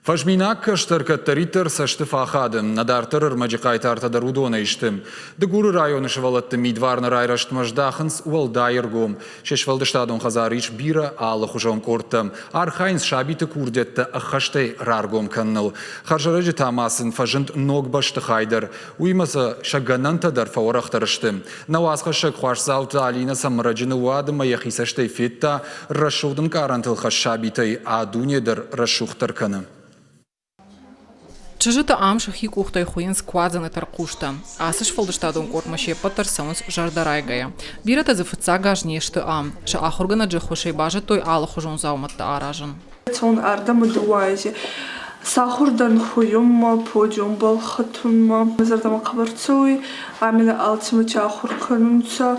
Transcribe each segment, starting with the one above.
Fajminak shterkëtëritër sa shtëfahadëm, në dartërër më gjikajtar të dërudone ishtim. Dëgurë rajonë shëvallet të midvar në rajra shtë më shdahëns, u aldajër gom, që shëval dështadon khazarish bira alë khushon kortëm, arkhajnës shabi të kurdjet të akhashtej rargom kënnëll. Kharshërëgjë të amasën fajënd nog bash të khajder, u imësë shëgënën të dërfa orë të rështim. Në waska shëk khwarsav të alina sa më rëgjënë uadë më jëkhisashtej fitta, rëshudën karantëll khashabi të adunje dër rëshuh tërkënë. Që të amë shë hik uhtaj hujën skuadzën e tërkushtë, asë shfëllë shtadon kort më shje për tërsënës zhardarajgëja. Bire të zëfëtsa gazhnjesht të amë, që ahurgën e gjëhushej bajët toj alë khuzhon zaumët të arajën. Цон арда мдуайзи сахурдан хуюм подиум бол хатун мезардама кабарцуй амина алтима чахур канунца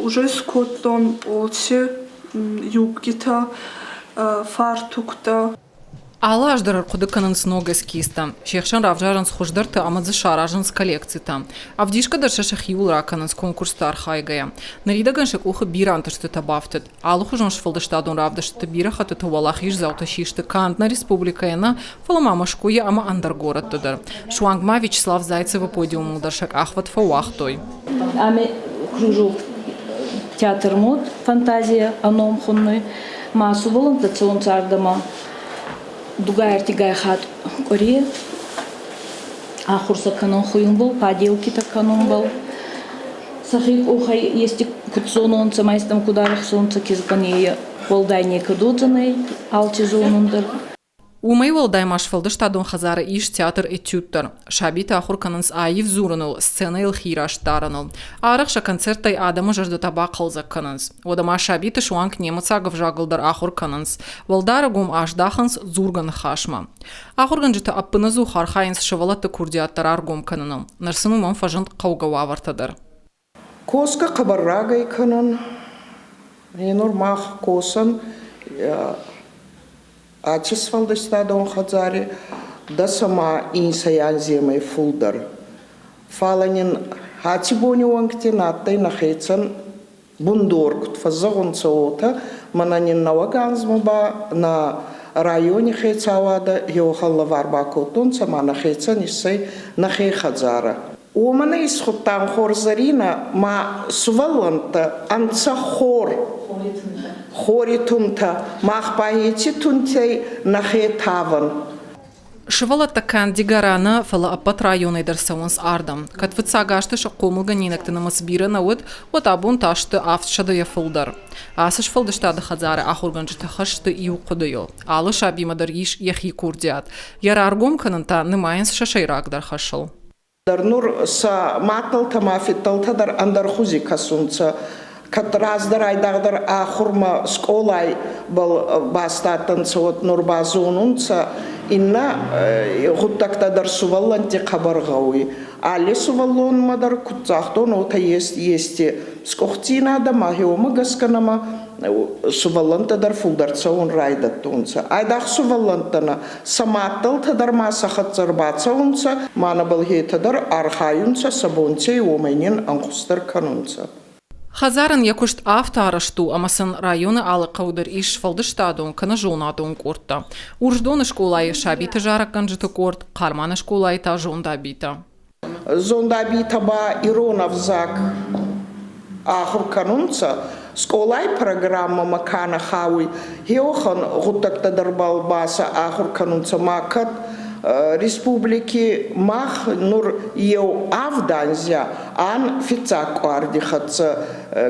уже скотлон олчи юбкита фартукта. Ала аждырыр құды кынын снога скиста. Шехшан равжаран схождар të амадзы шаражан с коллекцията. Авдишка дърша шахиул раканын с конкурста архайгая. Нарида гъншек ухы биран тышты табафтет. Алуху жон шфылдыштадон равдышты бира хаты тавалахиш зауташишты кант на республикаяна фаламама шкуя ама андаргород тыдыр. Шуангма Вячеслав Зайцева подиумул дършек ахват фауахтой. Ами кружок театр мод фантазия аном хунной масу волонтацион цардама. Дугайр тигай хат ори, ахурса канон хуюм был, поделки-то канон был. Сахик ухай есть кутсононца, майстам кударах солнца кизганея, волдайне кадудзаней, алтизонундер. Умай волдай машфалды штадон хазара иш театр этюттер. Шабита ахур кананс аив зуранул, сцена илхира штаранул. Арахша концертай адамы жажды табақылза кананс. Одама шабита шуанг немыцагов жагылдар ахур кананс. Волдара гум аждаханс зурган хашма. Ахурган жыта аппынызу хархайынс шывалатты курдиаттар аргум кананыл. Нарсыну ман фажынд қаугава вартадыр. Коска қабаррагай канан. Енур мах косан. Ачис фалдыштадон хазари, да сама инсаян земай фулдар. Фаланин хати бони уангтин аттай нахейцан бундоркут фазагон цаота, мананин наваганзмаба на районе хейцавада йохалла варбакотун, сама нахейцан исай нахей хазара. Умана исхуттан хорзарина ма суваланта анца хор. Хоритунта, махпаити тунтей нахетаван. Шывалатта кандигарана фала апат районы дерсаванс ардам. Катвыца гашты шакомылга нинактынамас бира науд, вот абун ташты афтшада яфылдар. Асыш фалдыштады хазары ахурганжыта хашты иу кудыйо. Алы шабимадар иш яхи курдиат. Яра аргом кананта нымайынс шашайрагдар хашыл. Дарнур са матал тамафитталтадар андархузи касунца. Катраздар айдагдар ахурма сколай был бастатынца от нурбазунунца инна гуттактадар сувалланти қабарғауи. Али суваллон мадар кутцахтон ота есть скохтина да махиома гасканама суваллантадар фулдарца он райдаттунца. Айдах суваллантана саматталтадар масахатцарбаца унца мана был хейтадар архаюнца сабонце омайнин анхустар канунца. Хазаран якушт авторашту, амасан районы алы қаудар иш фалдыштадон, кана жонадон кортта. Урждоны школай шабита жарак ганжыты корт, қарманы школай та жонда бита. Зонда бита ба Иронов зак ахур канунца, школай программа макана хауи, хеохан гуттакта дарбал баса ахур канунца макат, республики мах нур ев авданзя ан фицак ардихатса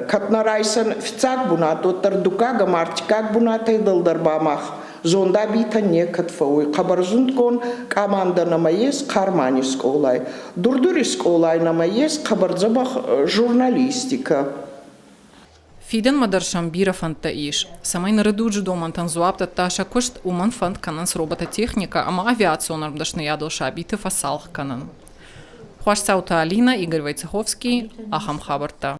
катнарайсан фицак бунат оттар дукага мартикак бунат айдылдарба мах зонда бита не катфауи қабарзунд кон команда намаес кармани сколай дурдури сколай намаес қабарзабах журналистика. Фиден мадаршам бира фанта иш. Самай наредуджи доман танзуапта таша кошт уман фант канан с робототехника, ама авиационным дашны ядл шабиты фасалх канан. Хуаш Саута Алина, Игорь Войцеховский, Ахам Хабарта.